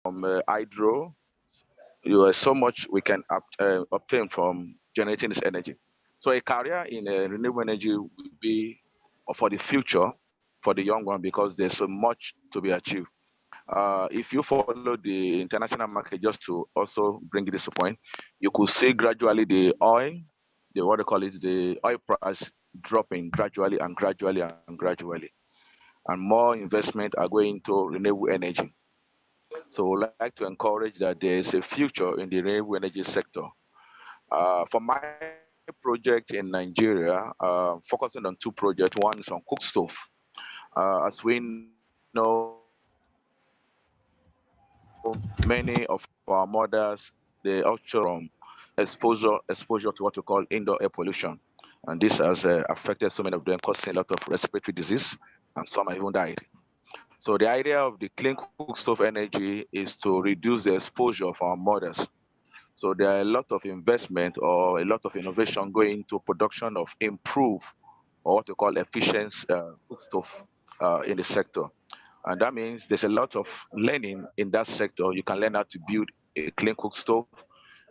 hydro. So much we can obtain from generating this energy. So a career in renewable energy will be for the future for the young one because there's so much to be achieved. If you follow the international market, just to also bring this to point, you could see gradually the oil, the what they call it, the oil price dropping gradually and gradually and gradually, and more investment are going into renewable energy. So we'd like to encourage that there is a future in the renewable energy sector. For my project in Nigeria, focusing on two projects. One is on cook stove. As we know, many of our mothers, they also from exposure to what we call indoor air pollution. And this has affected so many of them, causing a lot of respiratory disease, and some have even died. So the idea of the clean cook stove energy is to reduce the exposure of our mothers. So there are a lot of investment or a lot of innovation going into production of improved or what we call efficient cook stove in the sector. And that means there's a lot of learning in that sector. You can learn how to build a clean cook stove.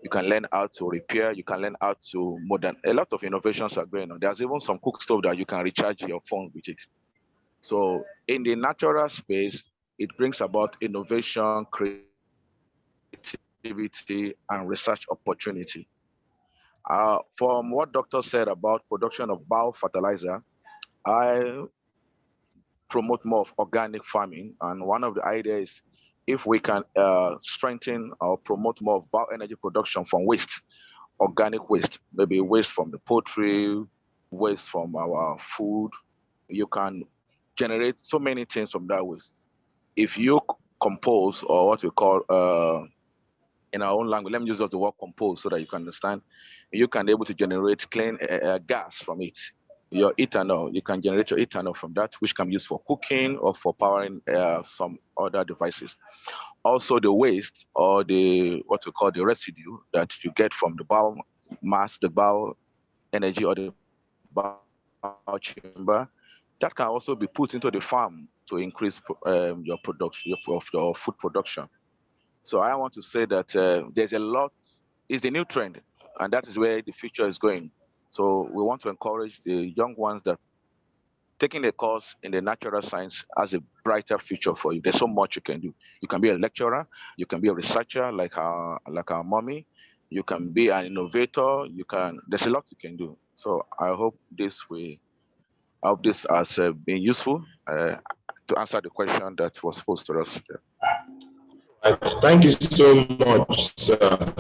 You can learn how to repair. You can learn how to modern. A lot of innovations are going on. There's even some cook stove that you can recharge your phone with it. So in the natural space, it brings about innovation, creativity, and research opportunity. From what doctor said about production of biofertilizer, I promote more of organic farming. And one of the ideas, if we can strengthen or promote more of bioenergy production from waste, organic waste, maybe waste from the poultry, waste from our food, you can generate so many things from that waste. If you compose, or what we call in our own language, let me use the word compose so that you can understand, you can be able to generate clean gas from it. Your ethanol, you can generate your ethanol from that, which can be used for cooking or for powering some other devices. Also, the waste or the what we call the residue that you get from the biomass, the bio energy or the biochimber, that can also be put into the farm to increase your production of your food production. So I want to say that there's a lot, it's the new trend, and that is where the future is going. So we want to encourage the young ones that taking a course in the natural science has a brighter future for you. There's so much you can do. You can be a lecturer, you can be a researcher like our mommy, you can be an innovator, there's a lot you can do. So I hope this has been useful to answer the question that was posed to us. Right. Thank you so much, sir.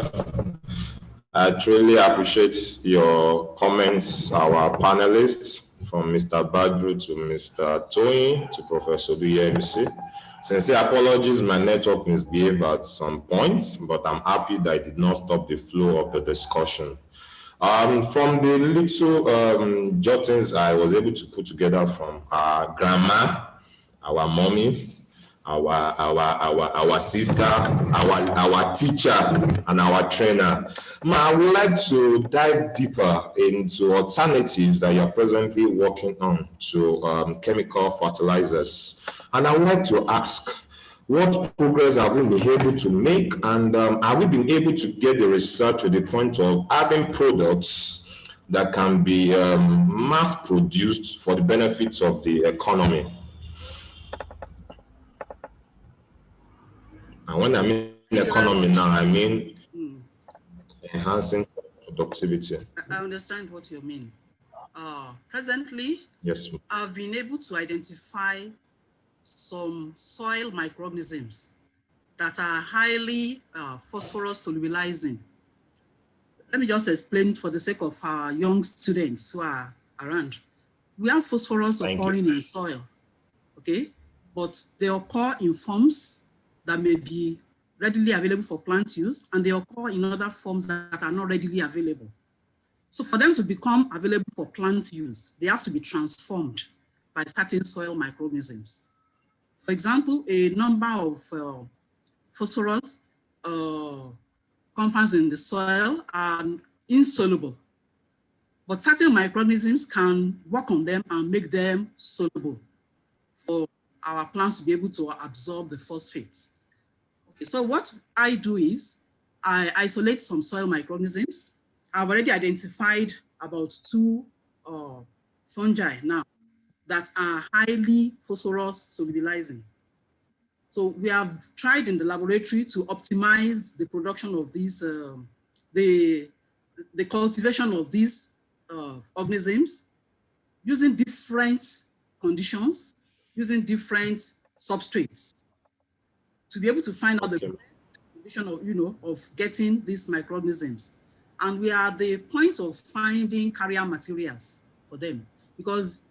I truly appreciate your comments, our panelists, from Mr. Badru to Mr. Toyin to Professor Oluyemisi. Sincere apologies, my network misbehaved at some points, but I'm happy that it did not stop the flow of the discussion. From the little jottings I was able to put together from our grandma, our mommy, our sister, our teacher, and our trainer. I would like to dive deeper into alternatives that you're presently working on to chemical fertilizers. And I would like to ask, what progress have we been able to make, and have we been able to get the research to the point of having products that can be mass produced for the benefits of the economy? And when I mean economy now, I mean enhancing productivity. I understand what you mean. Presently, yes, I've been able to identify some soil microorganisms that are highly phosphorus solubilizing. Let me just explain for the sake of our young students who are around. We have phosphorus occurring in soil, okay? But they occur in forms that may be readily available for plant use, and they occur in other forms that are not readily available. So for them to become available for plant use, they have to be transformed by certain soil microorganisms. For example, a number of phosphorus compounds in the soil are insoluble, but certain microorganisms can work on them and make them soluble for our plants to be able to absorb the phosphates. So what I do is I isolate some soil microorganisms. I've already identified about 2 fungi now that are highly phosphorus solubilizing. So we have tried in the laboratory to optimize the production of these, the cultivation of these organisms using different conditions, using different substrates to be able to find out the condition of, of getting these microorganisms. And we are at the point of finding carrier materials for them, because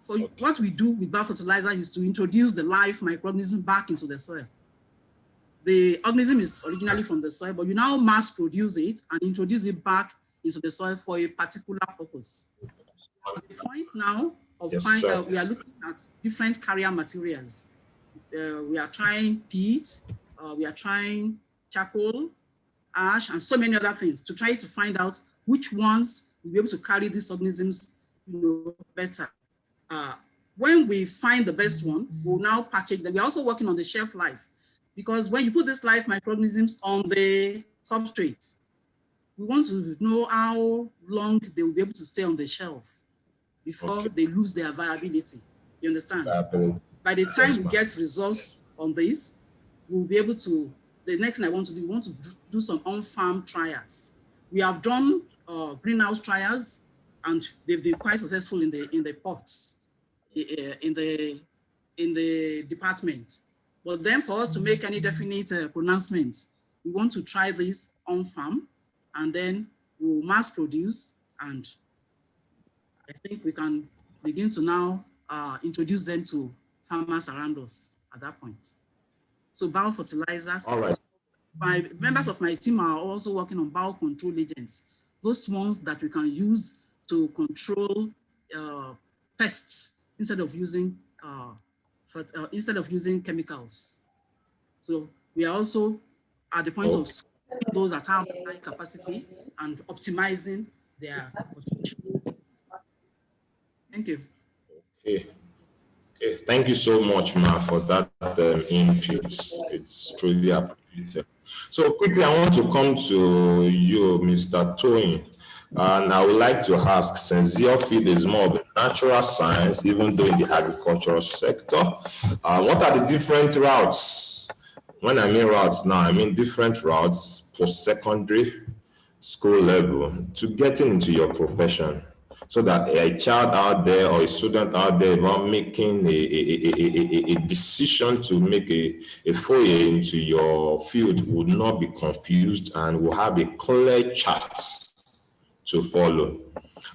for what we do with biofertilizer is to introduce the live microorganism back into the soil. The organism is originally from the soil, but you now mass produce it and introduce it back into the soil for a particular purpose. At the point now of we are looking at different carrier materials. We are trying peat, we are trying charcoal, ash, and so many other things to try to find out which ones will be able to carry these organisms better. When we find the best one, we'll now package them. We're also working on the shelf life, because when you put these live microorganisms on the substrate, we want to know how long they will be able to stay on the shelf before they lose their viability. You understand? By the time we get results on this, we'll be able to, the next thing I want to do, we want to do some on-farm trials. We have done greenhouse trials, and they've been quite successful in the pots, in the department. But then for us to make any definite pronouncements, we want to try this on-farm, and then we'll mass produce, and I think we can begin to now introduce them to farmers around us at that point. So biofertilizers. All right. Members of my team are also working on biocontrol agents, those ones that we can use to control pests instead of using chemicals. So we are also at the point of those that have high capacity and optimizing their potential. Thank you. Okay. Thank you so much, Ma, for that input. It's truly appreciated. So quickly, I want to come to you, Mr. Toyin, and I would like to ask, since your field is more of a natural science, even though in the agricultural sector, what are the different routes? When I mean routes now, I mean different routes post-secondary school level to getting into your profession, so that a child out there or a student out there about making a decision to make a foray into your field would not be confused and will have a clear chart to follow.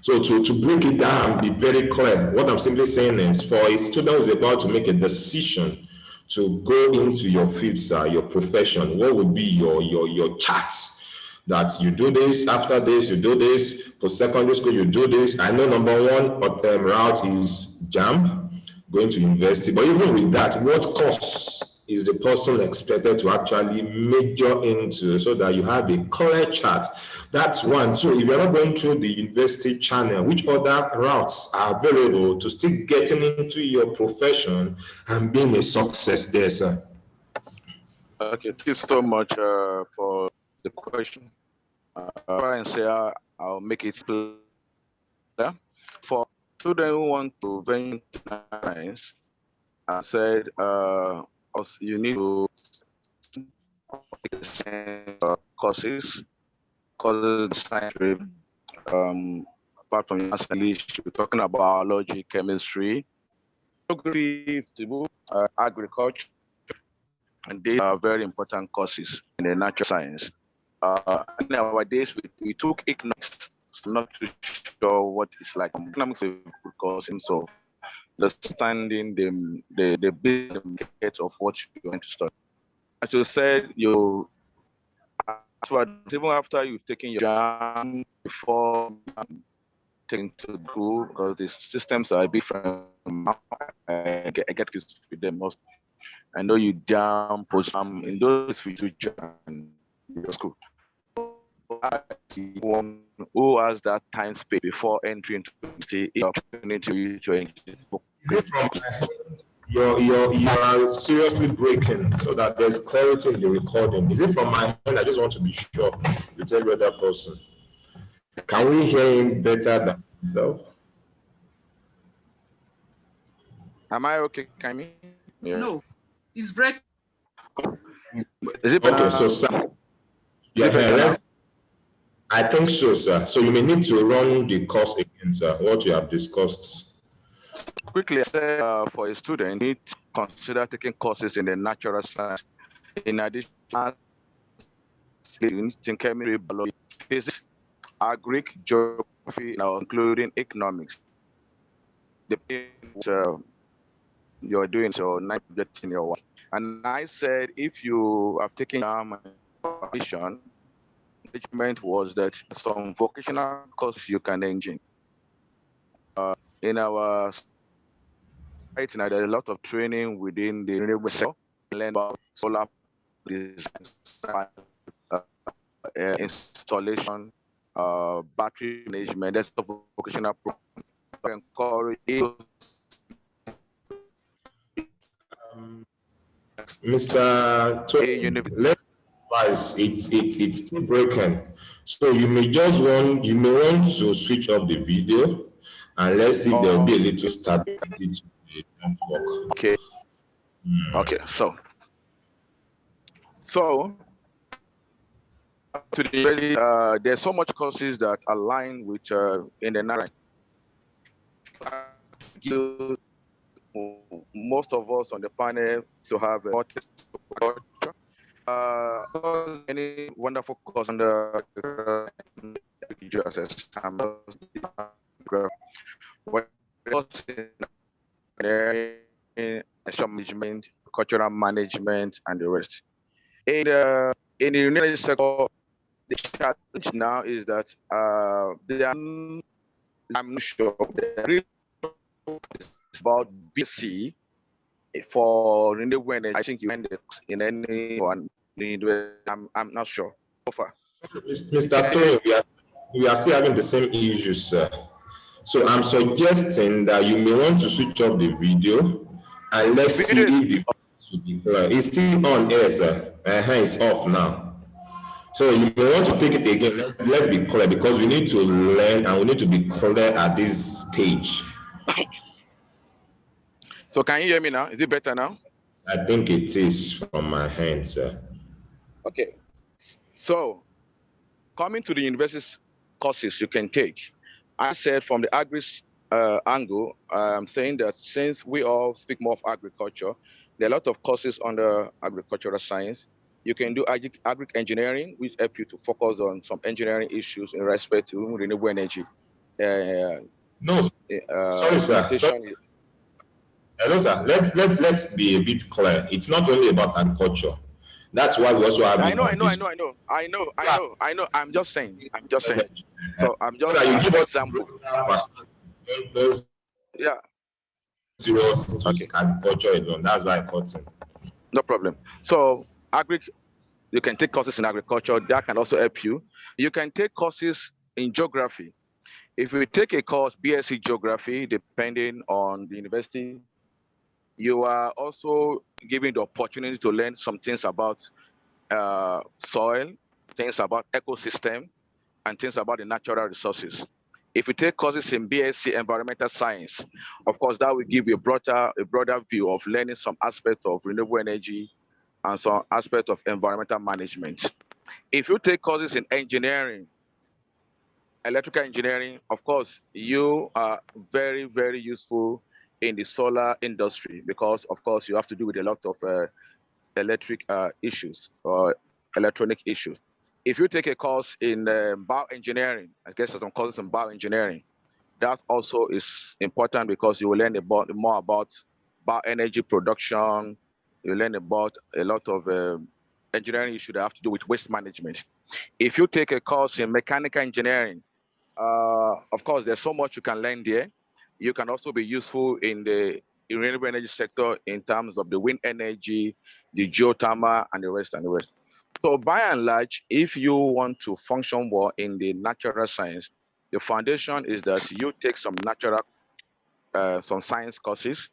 So to break it down, be very clear, what I'm simply saying is, for a student who's about to make a decision to go into your field, sir, your profession, what would be your chart? That you do this, after this, you do this, for secondary school, you do this. I know number one route is JAMB, going to university. But even with that, what course is the person expected to actually major into, so that you have a clear chart? That's one. So if you're not going through the university channel, which other routes are available to still getting into your profession and being a success there, sir? Okay, thank you so much for the question. And say I'll make it clear. For students who want to venture into science, I said you need to take courses science. Apart from English, we're talking about biology, chemistry, geography, agriculture, and these are very important courses in the natural science. Nowadays, we took economics, so not too sure what it's like. Economics is a course, and so understanding the business of what you're going to study. As you said, even after you've taken your exam before taking to school, because the systems are different. I get used with them most. I know you jam, post in those you jam in your school. Who has that time space before entering into the opportunity to Is it from You are seriously breaking so that there's clarity in the recording. Is it from my end? I just want to be sure with every other person. Can we hear him better than himself? Am I okay, Kami? Yeah. No, it's breaking. Is it better Okay, now? so sir, Is it better now? I think so, sir. So you may need to run the course again, sir, what you have discussed. Quickly, I said for a student, need to consider taking courses in the natural science. In addition, in chemistry, biology, physics, agric, geography, including economics. You're doing so, not getting your work. And I said, if you have taken information, management was that some vocational courses you can engage in our right now, there's a lot of training within the renewable sector. Learn about solar design, installation, battery management. That's a vocational program. Encourage Mr. Toyin, let's advise it's still broken. So you may want to switch off the video and let's see if there will be a little stability to the network. Okay. Okay. So today, there's so much courses that align with in the narrative. Most of us on the panel to have any wonderful course on the management, cultural management, and the rest. In the United sector, the challenge now is that I'm not sure about BC for renewable energy. I think you end it in any one. I'm not sure. So far. Mr. Toyin, we are still having the same issues, sir. So I'm suggesting that you may want to switch off the video and let's see if the should be clear. It's still on air, sir. It's off now. So you may want to take it again. Let's be clear because we need to learn and we need to be clear at this stage. So can you hear me now? Is it better now? I think it is from my hand, sir. Okay. So coming to the university courses you can take, I said from the agri angle, I'm saying that since we all speak more of agriculture, there are a lot of courses under agricultural science. You can do agri engineering, which help you to focus on some engineering issues in respect to renewable energy. No, sorry, sir. Hello, sir. Let's be a bit clear. It's not only about agriculture. That's why we also have. I know. I'm just saying. So I'm just giving an example. Yeah. Serious to agriculture alone. That's why I caught him. No problem. So you can take courses in agriculture. That can also help you. You can take courses in geography. If you take a course, BSc Geography, depending on the university, you are also given the opportunity to learn some things about soil, things about ecosystem, and things about the natural resources. If you take courses in BSc Environmental Science, of course, that will give you a broader view of learning some aspects of renewable energy and some aspects of environmental management. If you take courses in engineering, electrical engineering, of course, you are very, very useful in the solar industry because, of course, you have to do with a lot of electric issues or electronic issues. If you take a course in bioengineering, I guess there's some courses in bioengineering, that also is important because you will learn more about bioenergy production. You learn about a lot of engineering issues that have to do with waste management. If you take a course in mechanical engineering, of course, there's so much you can learn there. You can also be useful in the renewable energy sector in terms of the wind energy, the geothermal, and the rest. So by and large, if you want to function well in the natural science, the foundation is that you take some natural, some science courses.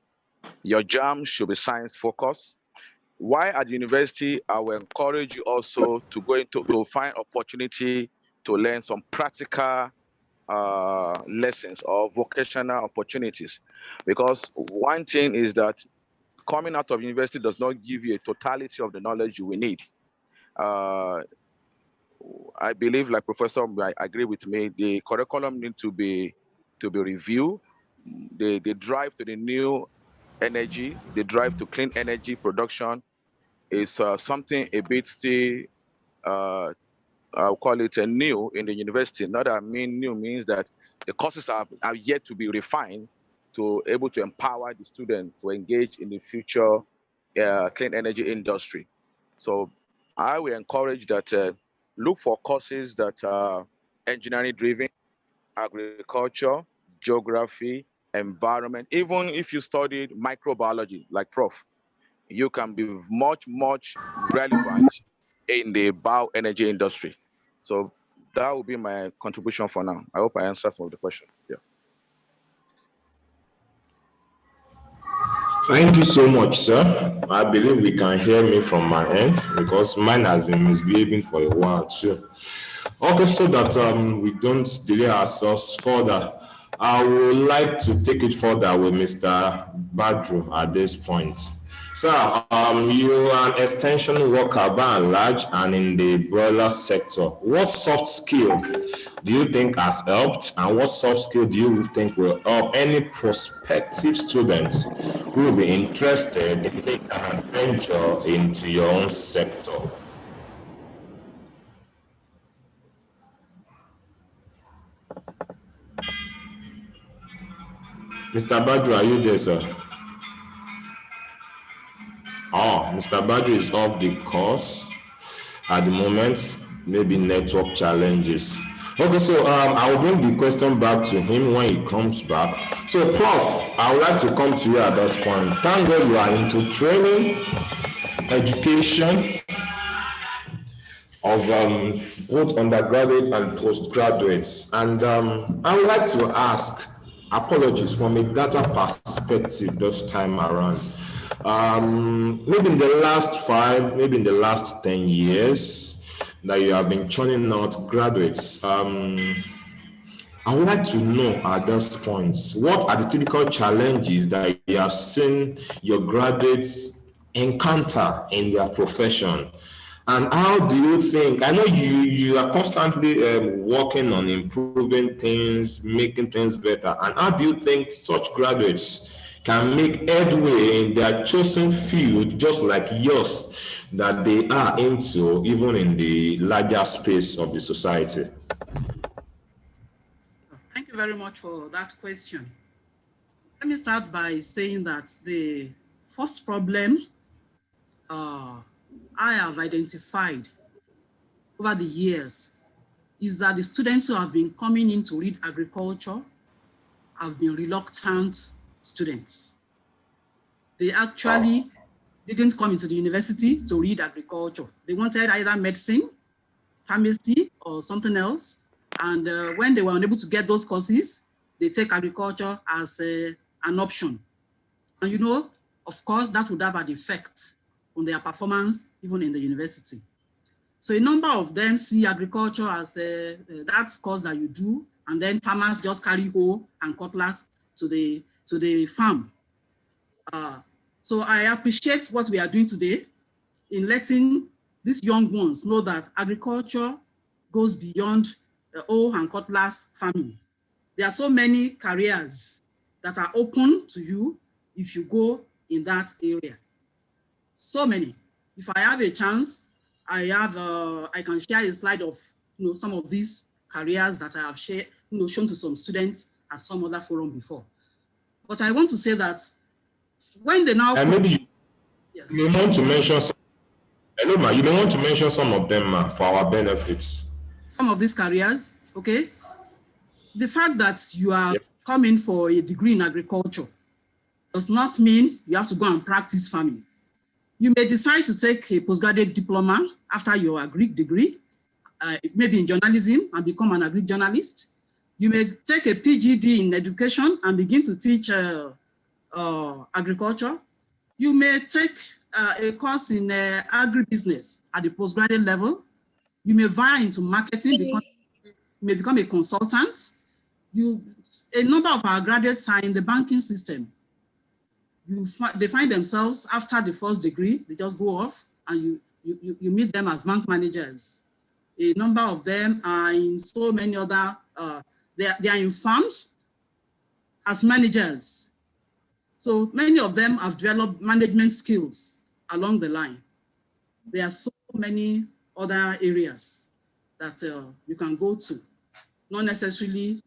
Your jam should be science focused. Why at university, I will encourage you also to go into to find opportunity to learn some practical lessons or vocational opportunities. Because one thing is that coming out of university does not give you a totality of the knowledge you will need. I believe, like Professor, I agree with me, the curriculum need to be reviewed. The drive to the new energy, the drive to clean energy production is something a bit still, I'll call it a new in the university. Not that I mean new means that the courses are yet to be refined to able to empower the student to engage in the future clean energy industry. So I will encourage that look for courses that are engineering driven, agriculture, geography, environment. Even if you studied microbiology, like Prof, you can be much relevant in the bioenergy industry. So that will be my contribution for now. I hope I answered some of the question. Yeah. Thank you so much, sir. I believe we can hear me from my end because mine has been misbehaving for a while too. Okay, so that we don't delay ourselves further, I would like to take it further with Mr. Badru at this point. Sir, you are an extension worker by and large and in the broiler sector. What soft skill do you think has helped, and what soft skill do you think will help any prospective students who will be interested in making an adventure into your own sector? Mr. Badru, are you there, sir? Oh, Mr. Badru is off the course at the moment, maybe network challenges. Okay, so I will bring the question back to him when he comes back. So, Prof, I would like to come to you at this point. Thank God you are into training, education of both undergraduate and postgraduates. And I would like to ask, apologies, from a data perspective this time around. Maybe in the last 5, maybe in the last 10 years that you have been churning out graduates, I would like to know at this point, what are the typical challenges that you have seen your graduates encounter in their profession? And how do you think, I know you are constantly working on improving things, making things better. And how do you think such graduates can make headway in their chosen field, just like yours, that they are into, even in the larger space of the society? Thank you very much for that question. Let me start by saying that the first problem I have identified over the years is that the students who have been coming in to read agriculture have been reluctant students. They actually didn't come into the university to read agriculture. They wanted either medicine, pharmacy, or something else. And when they were unable to get those courses, they take agriculture as an option. And you know, of course, that would have an effect on their performance, even in the university. So a number of them see agriculture as that course that you do, and then farmers just carry hoe and cutlass to the farm. So I appreciate what we are doing today in letting these young ones know that agriculture goes beyond the hoe and cutlass farming. There are so many careers that are open to you if you go in that area. So many. If I have a chance, I can share a slide of some of these careers that I have shared, shown to some students at some other forum before. But I want to say that when they now maybe you want to mention some, hello, ma, you may want to mention some of them, ma, for our benefits. Some of these careers, okay? The fact that you are coming for a degree in agriculture does not mean you have to go and practice farming. You may decide to take a postgraduate diploma after your agri degree, maybe in journalism, and become an agri journalist. You may take a PGD in education and begin to teach agriculture, you may take a course in agribusiness at the postgraduate level. You may vie into marketing, because you may become a consultant. A number of our graduates are in the banking system. They find themselves after the first degree, they just go off and you meet them as bank managers. A number of them are in so many other, they are in farms as managers. So many of them have developed management skills along the line. There are so many other areas that you can go to, not necessarily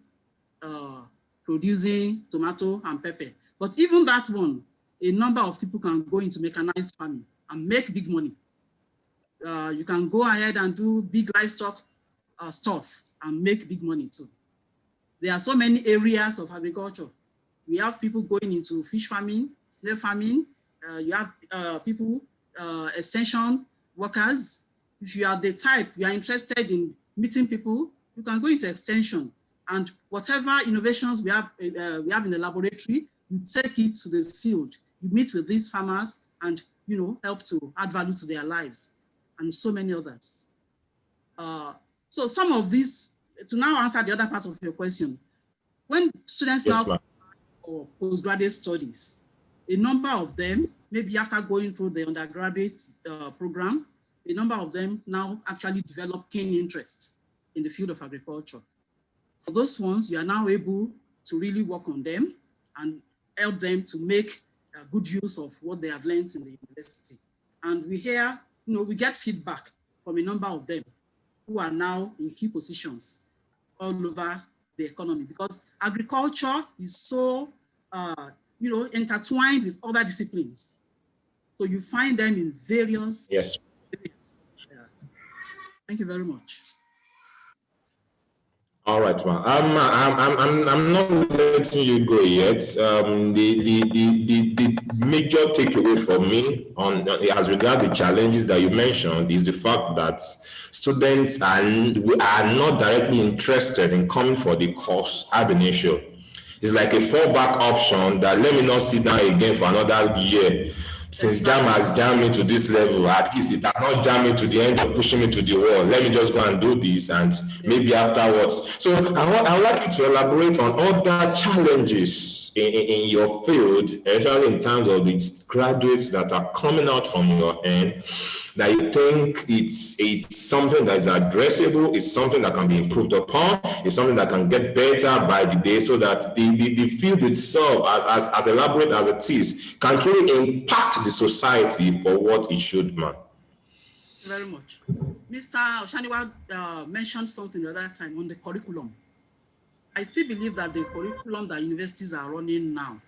producing tomato and pepper. But even that one, a number of people can go into mechanized farming and make big money. You can go ahead and do big livestock stuff and make big money too. There are so many areas of agriculture. We have people going into fish farming, snail farming. You have people, extension workers. If you are the type, you are interested in meeting people, you can go into extension. And whatever innovations we have in the laboratory, you take it to the field. You meet with these farmers and help to add value to their lives, and so many others. So some of these, to now answer the other part of your question, when students now or postgraduate studies, a number of them, maybe after going through the undergraduate program, a number of them now actually develop keen interest in the field of agriculture. For those ones, you are now able to really work on them and help them to make good use of what they have learned in the university. And we hear, we get feedback from a number of them who are now in key positions all over the economy, because agriculture is so, intertwined with other disciplines. So you find them in various areas. Yeah. Thank you very much. All right, man. I'm not letting you go yet. The major takeaway for me as regard the challenges that you mentioned is the fact that students are not directly interested in coming for the course ab initio. It's like a fallback option that let me not sit down again for another year. Since JAM has jammed me to this level, at least it has not jammed me to the end of pushing me to the wall. Let me just go and do this, and maybe afterwards. So I would like you to elaborate on other challenges in your field, especially in terms of the graduates that are coming out from your end, that you think it's something that is addressable, it's something that can be improved upon, it's something that can get better by the day, so that the field itself, as elaborate as it is, can truly impact the society for what it should, man. Thank you very much. Mr. Oshaniwa mentioned something the other time on the curriculum. I still believe that the curriculum that universities are running now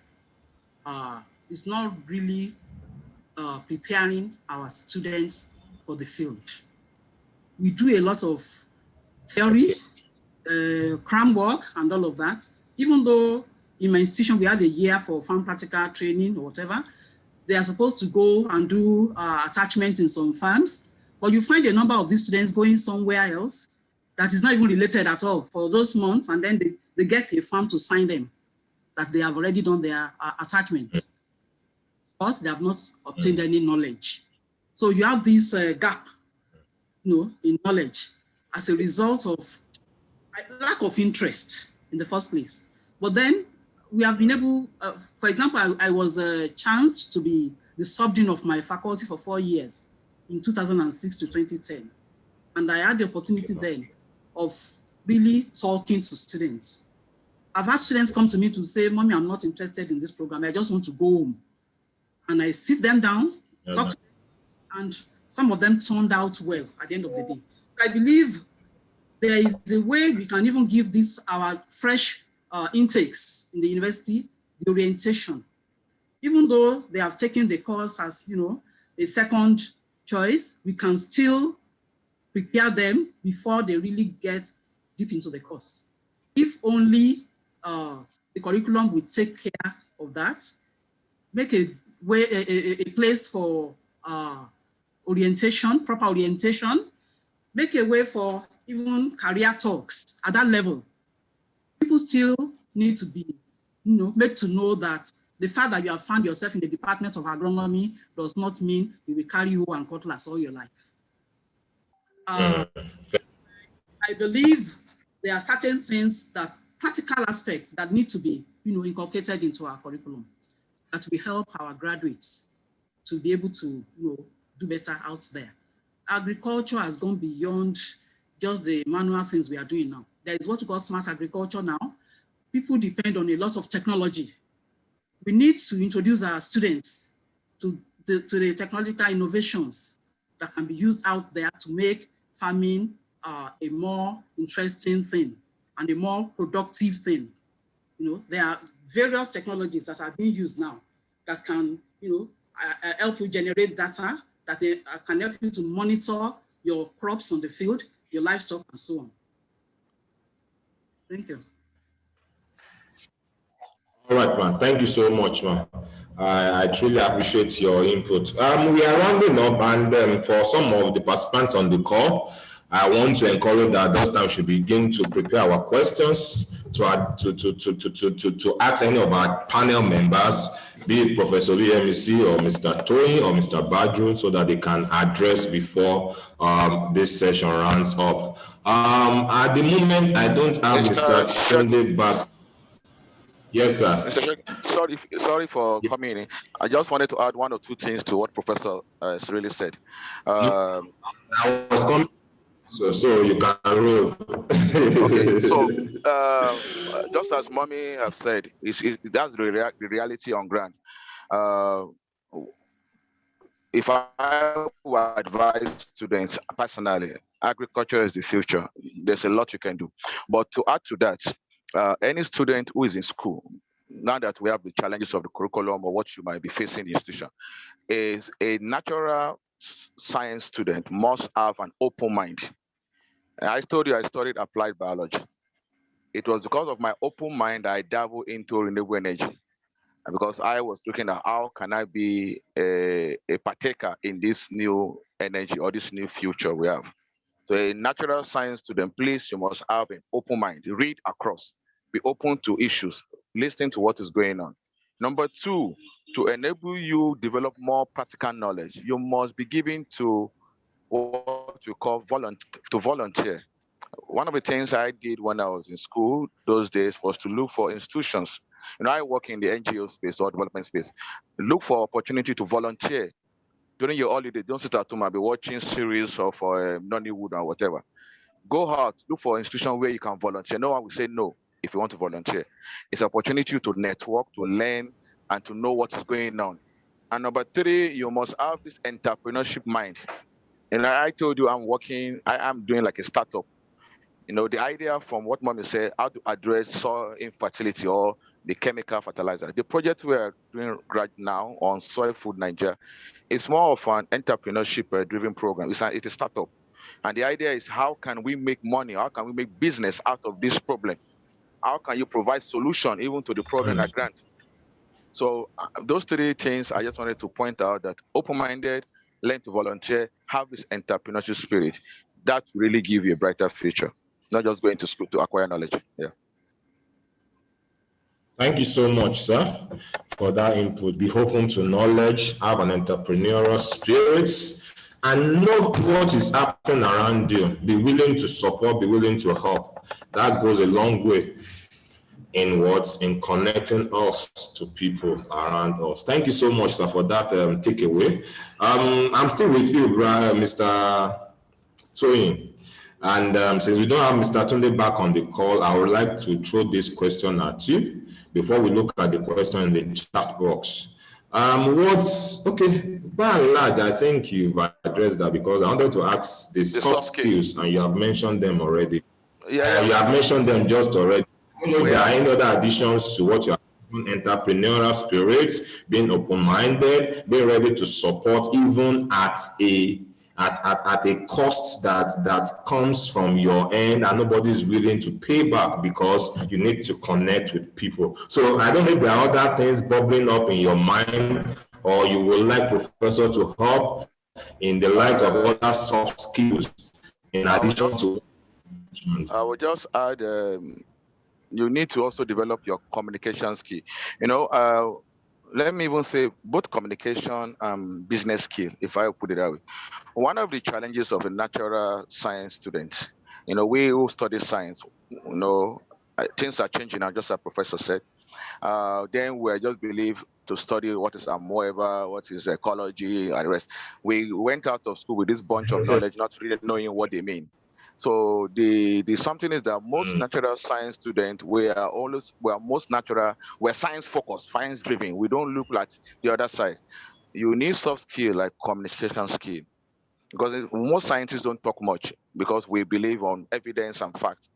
is not really preparing our students for the field. We do a lot of theory, cram work, and all of that. Even though in my institution we have a year for farm practical training or whatever, they are supposed to go and do attachment in some farms, but you find a number of these students going somewhere else that is not even related at all for those months, and then they get a farm to sign them that they have already done their attachment. Of course, they have not obtained any knowledge. So you have this gap, in knowledge as a result of lack of interest in the first place. But then we have been able, for example, I was chanced to be the subdean of my faculty for 4 years in 2006 to 2010. And I had the opportunity then of really talking to students. I've had students come to me to say, "Mommy, I'm not interested in this program. I just want to go home." And I sit them down, talk to them, and some of them turned out well at the end of the day. I believe there is a way we can even give this our fresh intakes in the university, the orientation. Even though they have taken the course as a second choice, we can still prepare them before they really get deep into the course. If only the curriculum would take care of that, make a place for orientation, proper orientation, make a way for even career talks at that level. People still need to be, made to know that The fact that you have found yourself in the Department of Agronomy does not mean you will carry hoe and cutlass all your life. I believe there are certain things that, practical aspects that need to be, inculcated into our curriculum that will help our graduates to be able to, do better out there. Agriculture has gone beyond just the manual things we are doing now. There is what we call smart agriculture now. People depend on a lot of technology. We need to introduce our students to the technological innovations that can be used out there to make farming a more interesting thing and a more productive thing. There are various technologies that are being used now that can, help you generate data, that can help you to monitor your crops on the field, your livestock, and so on. Thank you. All right, man. Thank you so much, man. I truly appreciate your input. We are rounding up, and for some of the participants on the call, I want to encourage that this time should begin to prepare our questions to ask any of our panel members, be it Professor Oluyemisi or Mr. Toyin or Mr. Badru, so that they can address before this session runs up. At the moment, I don't have Mr. Tunde back. Yes, sir. Mr. Sheikh, sorry for coming in. I just wanted to add one or two things to what Professor really said. I was coming, so you can roll. Okay, so just as Mommy have said, that's the reality on ground. If I were advise students personally, agriculture is the future. There's a lot you can do. But to add to that, any student who is in school, now that we have the challenges of the curriculum or what you might be facing in the institution, is a natural science student must have an open mind. And I told you I studied applied biology. It was because of my open mind I dabbled into renewable energy. And because I was looking at how can I be a partaker in this new energy or this new future we have. So a natural science student, please, you must have an open mind. Read across. Be open to issues. Listen to what is going on. Number two, to enable you develop more practical knowledge, you must be given to what we call volunteer. One of the things I did when I was in school those days was to look for institutions. I work in the NGO space or development space. Look for opportunity to volunteer. During your holiday, don't sit at home and be watching series of Nollywood or whatever. Go out, look for an institution where you can volunteer. No one will say no if you want to volunteer. It's an opportunity to network, to learn, and to know what is going on. And number three, you must have this entrepreneurship mind. And I told you I am doing like a startup. The idea from what Mommy said, how to address soil infertility or the chemical fertilizer. The project we are doing right now on Soil Food Nigeria is more of an entrepreneurship-driven program. It's a startup. And the idea is how can we make money? How can we make business out of this problem? How can you provide solution even to the problem at grant? So those three things, I just wanted to point out that open-minded, learn to volunteer, have this entrepreneurship spirit. That really give you a brighter future, not just going to school to acquire knowledge. Yeah. Thank you so much, sir, for that input. Be open to knowledge, have an entrepreneurial spirit, and know what is happening around you. Be willing to support, be willing to help. That goes a long way in connecting us to people around us. Thank you so much, sir, for that takeaway. I'm still with you, Mr. Toyin. And since we don't have Mr. Tunde back on the call, I would like to throw this question at you before we look at the question in the chat box. Okay, by and large, I think you've addressed that because I wanted to ask the soft skills, and you have mentioned them already. Yeah. You have mentioned them just already. There are any other additions to what you are doing? Entrepreneurial spirits, being open-minded, being ready to support even at a cost that comes from your end and nobody is willing to pay back because you need to connect with people. So I don't know if there are other things bubbling up in your mind or you would like Professor to help in the light of other soft skills in addition to. I would just add, you need to also develop your communication skill. let me even say both communication and business skill, if I put it that way. One of the challenges of a natural science student, we who study science, things are changing now, just as Professor said. Then we just believe to study what is Amoeba, what is ecology, and the rest. We went out of school with this bunch of knowledge, not really knowing what they mean. So the something is that most natural science students, we are most natural, we're science focused, science driven. We don't look like the other side. You need soft skill like communication skill, because most scientists don't talk much because we believe on evidence and fact.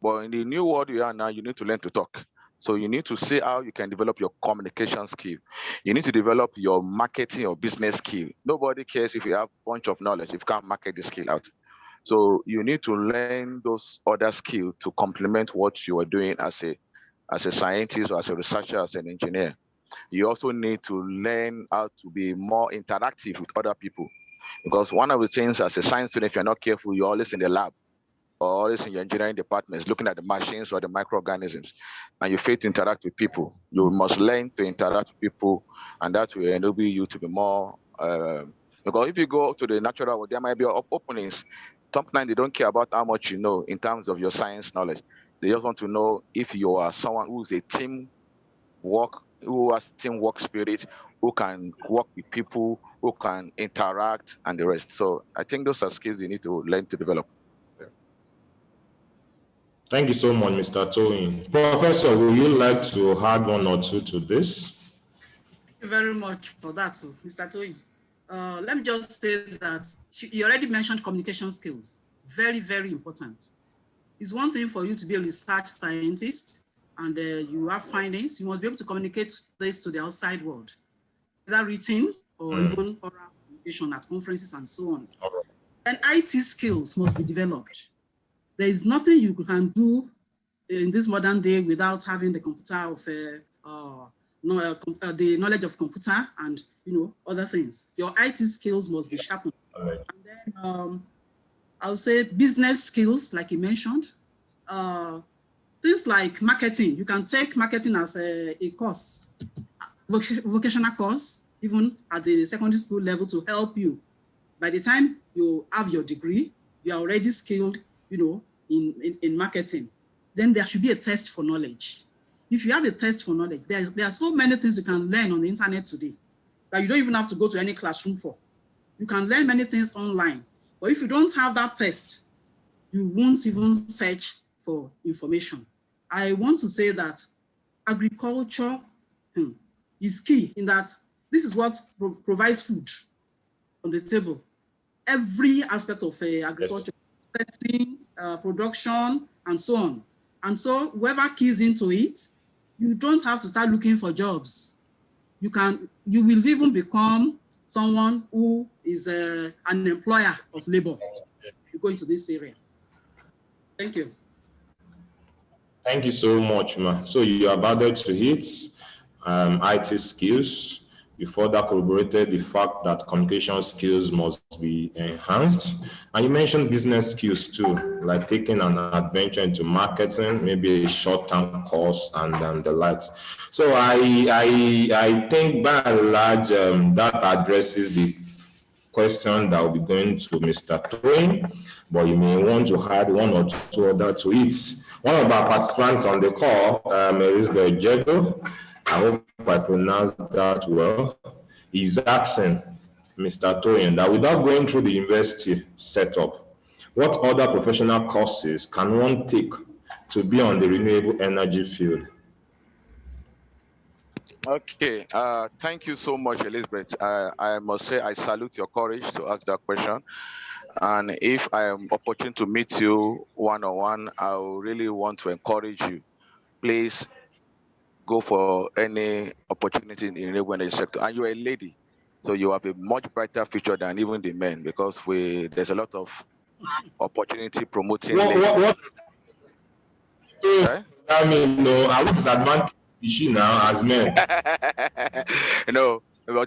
But in the new world you are now, you need to learn to talk. So you need to see how you can develop your communication skill. You need to develop your marketing or business skill. Nobody cares if you have a bunch of knowledge if you can't market the skill out. So you need to learn those other skills to complement what you are doing as a scientist or as a researcher, as an engineer. You also need to learn how to be more interactive with other people. Because one of the things as a science student, if you're not careful, you're always in the lab or always in your engineering departments looking at the machines or the microorganisms, and you fail to interact with people. You must learn to interact with people, and that will enable you to be more. Because if you go to the natural world, there might be openings. Sometimes they don't care about how much you know in terms of your science knowledge. They just want to know if you are someone who's a team work, who has teamwork spirit, who can work with people, who can interact, and the rest. So I think those are skills you need to learn to develop. Thank you so much, Mr. Toyin. Professor, would you like to add one or two to this? Thank you very much for that, Mr. Toyin. Let me just say that you already mentioned communication skills. Very, very important. It's one thing for you to be a research scientist and you have findings. You must be able to communicate this to the outside world, either written or even oral communication at conferences and so on. And IT skills must be developed. There is nothing you can do in this modern day without having the computer of the knowledge of computer and other things. Your IT skills must be sharpened. Right. And then I would say business skills, like you mentioned. Things like marketing. You can take marketing as a course, vocational course, even at the secondary school level, to help you. By the time you have your degree, you are already skilled, in marketing. Then there should be a test for knowledge. If you have a test for knowledge, there are so many things you can learn on the internet today that you don't even have to go to any classroom for. You can learn many things online. But if you don't have that test, you won't even search for information. I want to say that agriculture is key in that this is what provides food on the table. Every aspect of agriculture, yes. Testing, production, and so on. And so whoever keys into it, you don't have to start looking for jobs. You will even become someone who is an employer of labor. You go into this area. Thank you. Thank you so much, ma. So you have added to it IT skills. You further corroborated the fact that communication skills must be enhanced. And you mentioned business skills too, like taking an adventure into marketing, maybe a short-term course and the likes. So I think by and large, that addresses the question that will be going to Mr. Toyin, but you may want to add one or two other to it. One of our participants on the call, Elizabeth Jego, I hope I pronounced that well, is asking Mr. Toyin that without going through the university setup, what other professional courses can one take to be on the renewable energy field? Okay, thank you so much, Elizabeth. I must say I salute your courage to ask that question. And if I am opportune to meet you one-on-one, I really want to encourage you. Please go for any opportunity in the renewable energy sector. And you're a lady, so you have a much brighter future than even the men, because there's a lot of opportunity promoting ladies. What? I mean, no, I would disadvantage she now as men.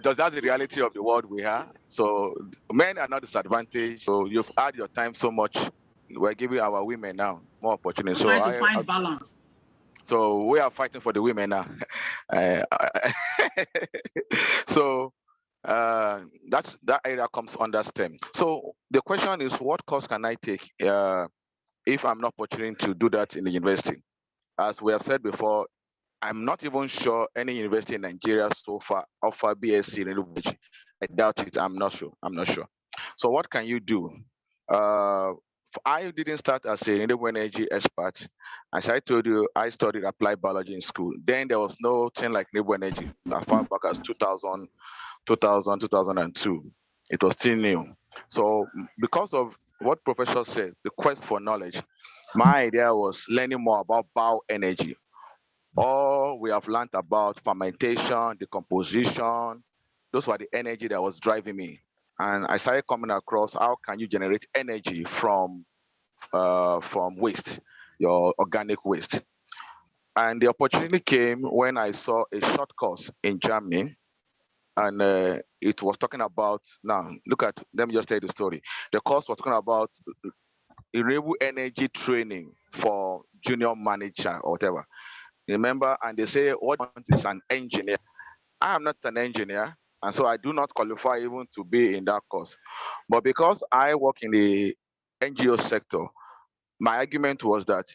Just that's the reality of the world we are. So men are not disadvantaged. So you've had your time so much. We're giving our women now more opportunities. So trying to find balance. So we are fighting for the women now. So that area comes under STEM. So the question is, what course can I take if I'm not pursuing to do that in the university? As we have said before, I'm not even sure any university in Nigeria so far offer BSc in renewable energy. I doubt it. I'm not sure. So what can you do? I didn't start as a renewable energy expert. As I told you, I studied applied biology in school. Then there was no thing like renewable energy. As far back as 2000, 2002. It was still new. So because of what Professor said, the quest for knowledge, my idea was learning more about bioenergy. All we have learned about fermentation, decomposition, those were the energy that was driving me. And I started coming across how can you generate energy from waste, your organic waste. And the opportunity came when I saw a short course in Germany, and it was talking about, now look at, let me just tell you the story. The course was talking about renewable energy training for junior manager or whatever. Remember, and they say what is an engineer. I am not an engineer, and so I do not qualify even to be in that course. But because I work in the NGO sector, my argument was that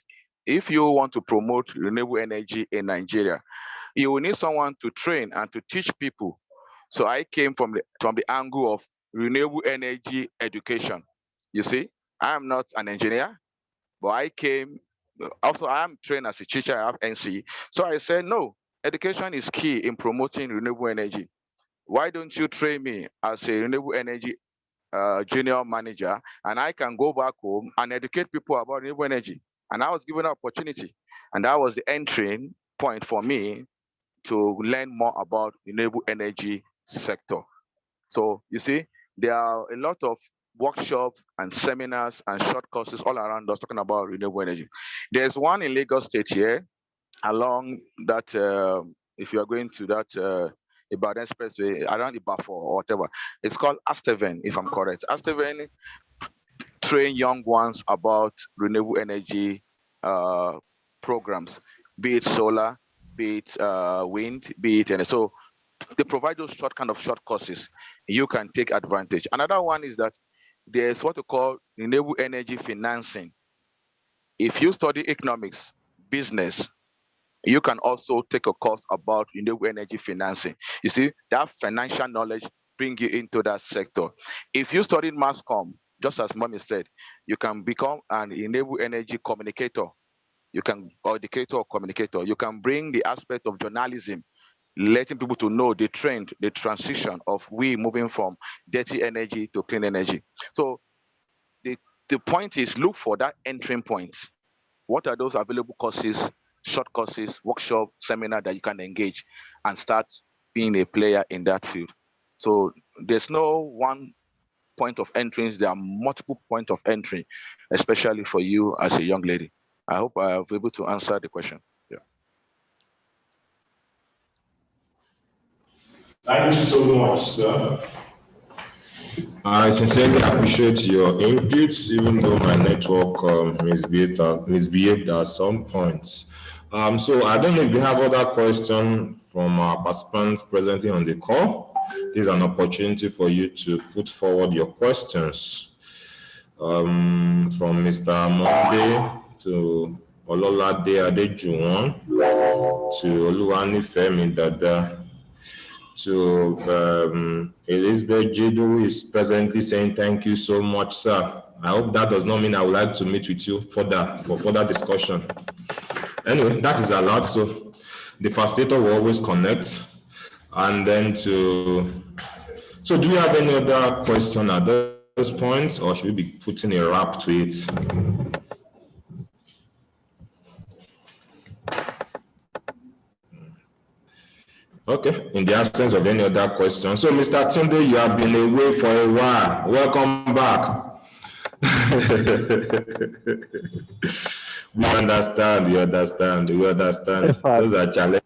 if you want to promote renewable energy in Nigeria, you will need someone to train and to teach people. So I came from the angle of renewable energy education. You see, I am not an engineer, but I came. Also, I am trained as a teacher. I have NC. So I said, no, education is key in promoting renewable energy. Why don't you train me as a renewable energy junior manager, and I can go back home and educate people about renewable energy? And I was given an opportunity, and that was the entry point for me to learn more about renewable energy sector. So you see, there are a lot of workshops and seminars and short courses all around us talking about renewable energy. There's one in Lagos State here, along that, if you are going to that Ibadan Expressway, around Ibafo or whatever. It's called Asteven, if I'm correct. Asteven train young ones about renewable energy programs, be it solar, be it wind, be it, and so they provide those short courses. You can take advantage. Another one is that there's what we call renewable energy financing. If you study economics, business, you can also take a course about renewable energy financing. You see, that financial knowledge bring you into that sector. If you study mass comm, just as Mommy said, you can become an renewable energy communicator. You can, or educator or communicator. You can bring the aspect of journalism, letting people to know the trend, the transition of we moving from dirty energy to clean energy. So the point is, look for that entering point. What are those available courses, short courses, workshop, seminar that you can engage and start being a player in that field? So there's no one point of entry, there are multiple points of entry, especially for you as a young lady. I hope I have been able to answer the question. Yeah. Thank you so much, sir. I sincerely appreciate your inputs, even though my network misbehaved at some points. So I don't know if you have other questions from our participants presently on the call. This is an opportunity for you to put forward your questions. From Mr. Monday to Ololade Adejuwon to Oluwanifemi Dada to Elizabeth Jidu, who is presently saying thank you so much, sir. I hope that does not mean I would like to meet with you for further discussion. Anyway, that is allowed. So the facilitator will always connect. And then so do we have any other question at this point, or should we be putting a wrap to it? Okay, in the absence of any other questions. So, Mr. Tunde, you have been away for a while. Welcome back. We understand. Those are challenges.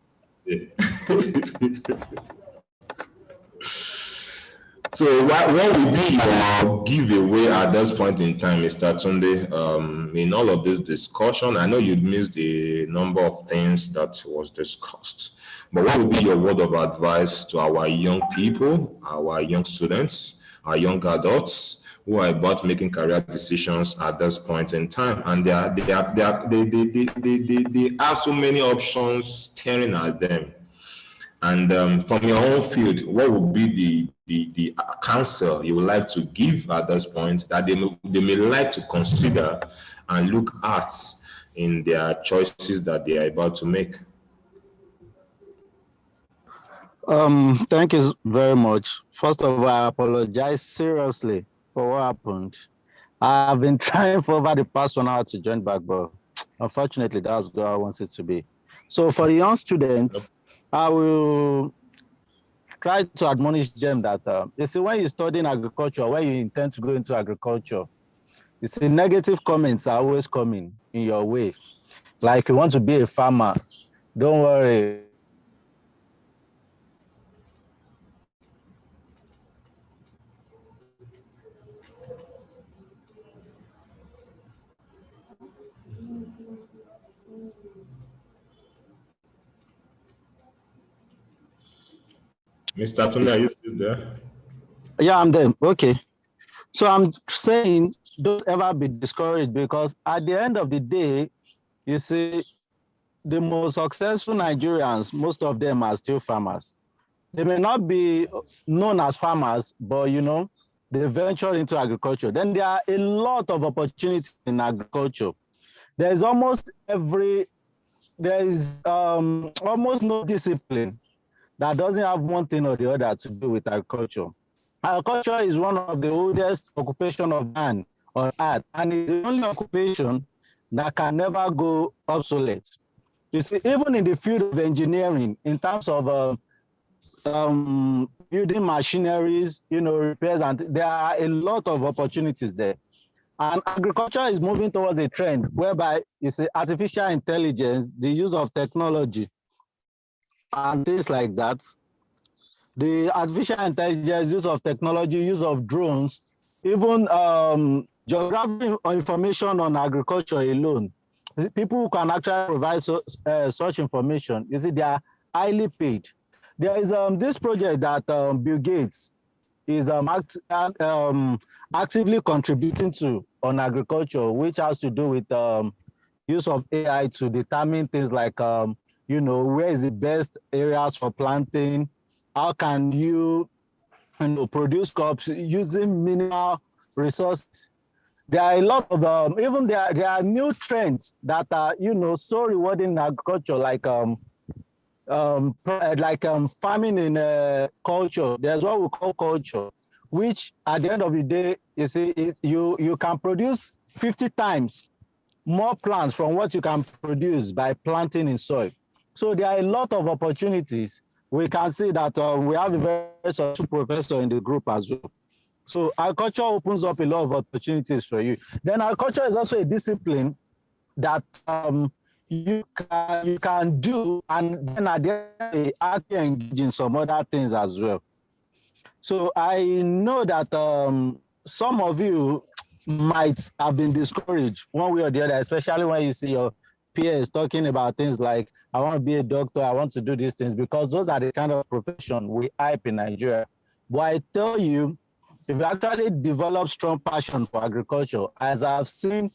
So what will be your giveaway at this point in time, Mr. Tunde? In all of this discussion, I know you missed a number of things that was discussed, but what would be your word of advice to our young people, our young students, our young adults who are about making career decisions at this point in time, and they have so many options staring at them? And from your own field, what would be the counsel you would like to give at this point that they may like to consider and look at in their choices that they are about to make? Thank you very much. First of all, I apologize seriously for what happened. I've been trying for over the past 1 hour to join back, but unfortunately, that's what I want it to be. So for the young students, I will try to admonish them that, you see, when you study in agriculture, when you intend to go into agriculture, you see, negative comments are always coming in your way. Like, you want to be a farmer, don't worry. Mr. Tunde, are you still there? Yeah, I'm there. Okay. So I'm saying don't ever be discouraged, because at the end of the day, you see, the most successful Nigerians, most of them are still farmers. They may not be known as farmers, but you know, they venture into agriculture. Then there are a lot of opportunities in agriculture. There is almost almost no discipline that doesn't have one thing or the other to do with agriculture. Agriculture is one of the oldest occupations of man on earth, and it's the only occupation that can never go obsolete. You see, even in the field of engineering, in terms of building machineries, you know, repairs, and there are a lot of opportunities there. And agriculture is moving towards a trend whereby you see artificial intelligence, the use of technology, and things like that. The artificial intelligence, use of technology, use of drones, even geographic information on agriculture alone. People who can actually provide such information, you see, they are highly paid. There is this project that Bill Gates is actively contributing to on agriculture, which has to do with use of AI to determine things like, you know, where is the best areas for planting? How can you know, produce crops using minimal resources? There are a lot of even there are new trends that are, you know, so rewarding in agriculture, like farming in culture. There's what we call culture, which at the end of the day, you see, you can produce 50 times more plants from what you can produce by planting in soil. So there are a lot of opportunities. We can see that we have a very successful professor in the group as well. So agriculture opens up a lot of opportunities for you. Then agriculture is also a discipline that you can do, and then at the end of the day, actually engage in some other things as well. So I know that some of you might have been discouraged one way or the other, especially when you see your peers talking about things like, I want to be a doctor, I want to do these things, because those are the kind of profession we hype in Nigeria. But I tell you, if you actually develop strong passion for agriculture, as I've seen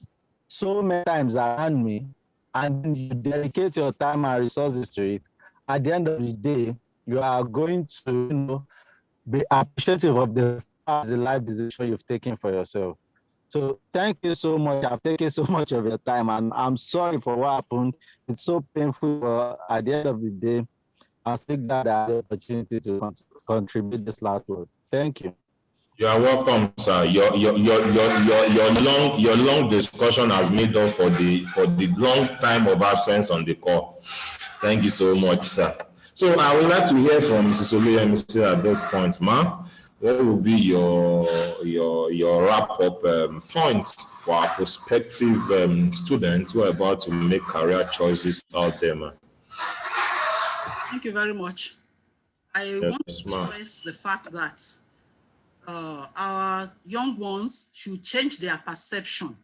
so many times around me, and you dedicate your time and resources to it, at the end of the day, you are going to, you know, be appreciative of the life decision you've taken for yourself. So thank you so much. I've taken so much of your time, and I'm sorry for what happened. It's so painful, but at the end of the day, I'm still glad I had the opportunity to contribute this last word. Thank you. You are welcome, sir. Your long discussion has made up for the long time of absence on the call. Thank you so much, sir. So I would like to hear from Mrs. Oluyemisi at this point, ma'am. What will be your wrap-up points for our prospective students who are about to make career choices out there, ma'am? Thank you very much. I want to stress the fact that our young ones should change their perception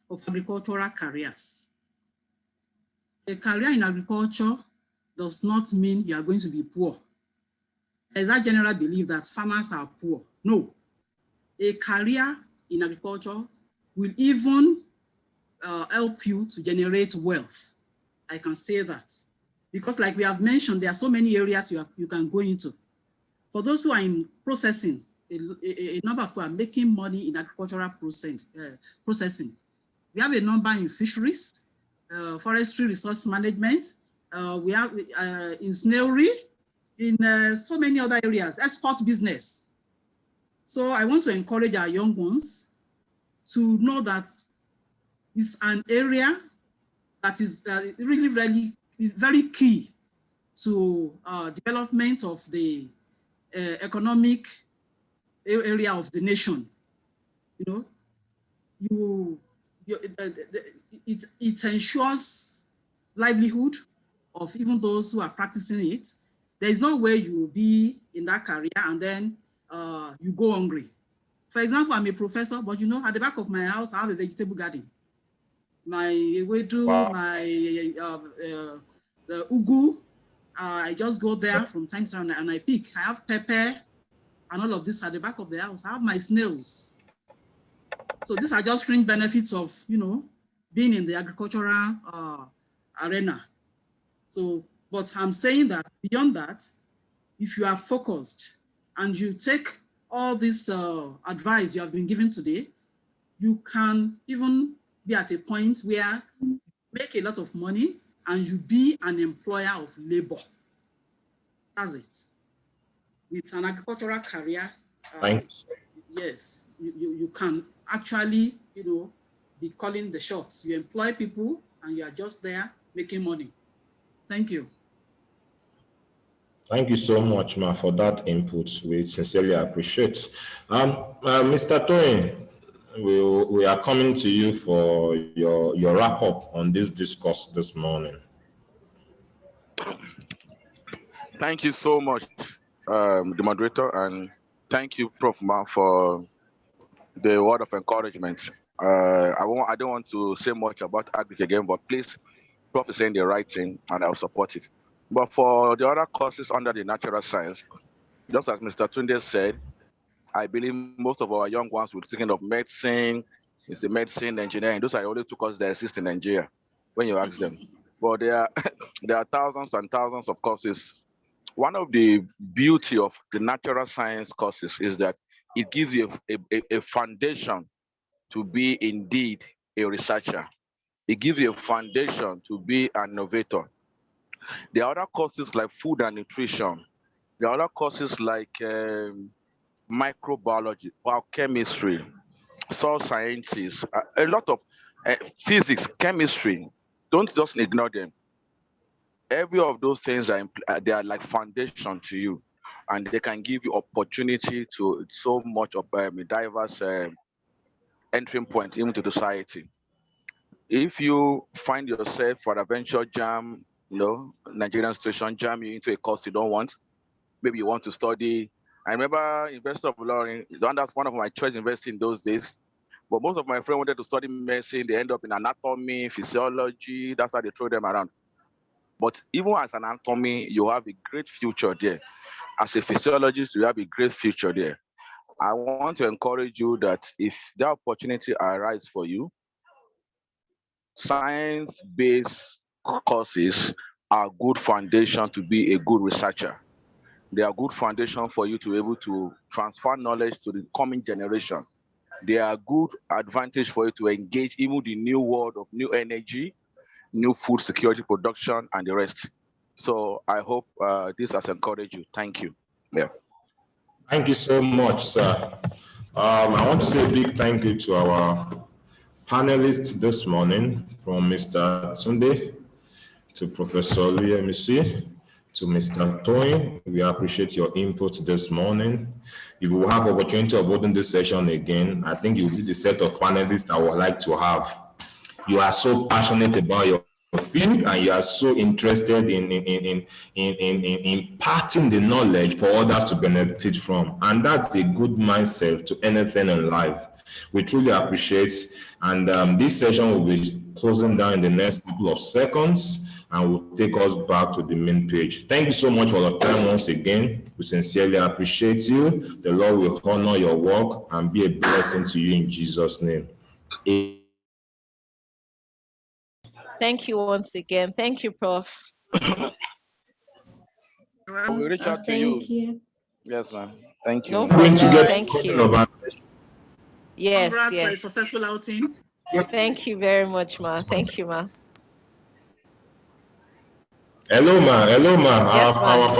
of agricultural careers. A career in agriculture does not mean you are going to be poor. There's that general belief that farmers are poor. No. A career in agriculture will even help you to generate wealth. I can say that. Because like we have mentioned, there are so many areas you can go into. For those who are in processing, a number of people are making money in agricultural processing. We have a number in fisheries, forestry resource management. We have in snailry, in so many other areas, export business. So I want to encourage our young ones to know that it's an area that is really, really very key to development of the economic area of the nation. You know, it ensures livelihood of even those who are practicing it. There is no way you will be in that career and then you go hungry. For example, I'm a professor, but you know, at the back of my house, I have a vegetable garden. My Badru, wow. My the ugu, I just go there from time to time and I pick. I have pepper and all of this at the back of the house. I have my snails. So these are just fringe benefits of, you know, being in the agricultural arena. So, but I'm saying that beyond that, if you are focused and you take all this advice you have been given today, you can even be at a point where you make a lot of money and you be an employer of labor. That's it. With an agricultural career, thanks. Yes, you can actually, you know, be calling the shots. You employ people and you are just there making money. Thank you. Thank you so much, Ma, for that input. We sincerely appreciate. Mr. Toyin, we are coming to you for your wrap up on this discourse this morning. Thank you so much, the moderator, and thank you, Prof. Ma, for the word of encouragement. I don't want to say much about agric again, but please, Prof is saying the right thing, and I'll support it. But for the other courses under the natural science, just as Mr. Tunde said, I believe most of our young ones will be thinking of medicine, it's the medicine, engineering. Those are the only two courses that exist in Nigeria when you ask them. But there are thousands and thousands of courses. One of the beauty of the natural science courses is that it gives you a foundation to be indeed a researcher. It gives you a foundation to be an innovator. There are other courses like food and nutrition. There are other courses like microbiology, biochemistry, soil sciences, a lot of physics, chemistry. Don't just ignore them. Every of those things they are like foundation to you, and they can give you opportunity to so much of diverse entry point into the society. If you find yourself for a venture jam, you know, Nigerian situation jam you into a course you don't want, maybe you want to study. I remember University of Ilorin, that's one of my choice university in those days. But most of my friends wanted to study medicine. They end up in anatomy, physiology. That's how they throw them around. But even as an anatomy, you have a great future there. As a physiologist, you have a great future there. I want to encourage you that if that opportunity arises for you, science-based courses are good foundation to be a good researcher. They are good foundation for you to be able to transfer knowledge to the coming generation. They are good advantage for you to engage even the new world of new energy, new food security production, and the rest. So I hope this has encouraged you. Thank you. Yeah. Thank you so much, sir. I want to say a big thank you to our panelists this morning, from Mr. Tunde to Professor Oluyemisi to Mr. Toyin. We appreciate your input this morning. If we have opportunity of holding this session again, I think you'll be the set of panelists I would like to have. You are so passionate about your field and you are so interested in imparting the knowledge for others to benefit from. And that's a good mindset to anything in life. We truly appreciate, and this session will be closing down in the next couple of seconds and will take us back to the main page. Thank you so much for your time once again. We sincerely appreciate you. The Lord will honor your work and be a blessing to you in Jesus' name. Thank you once again. Thank you, Prof. We'll reach out to Thank you. Yes, ma'am. Thank you. No Going to problem. get Thank you. Yes, Congrats for a yes. successful outing. Thank you very much, ma. Thank you, ma. Hello, ma. Hello, ma. Yes, ma. Our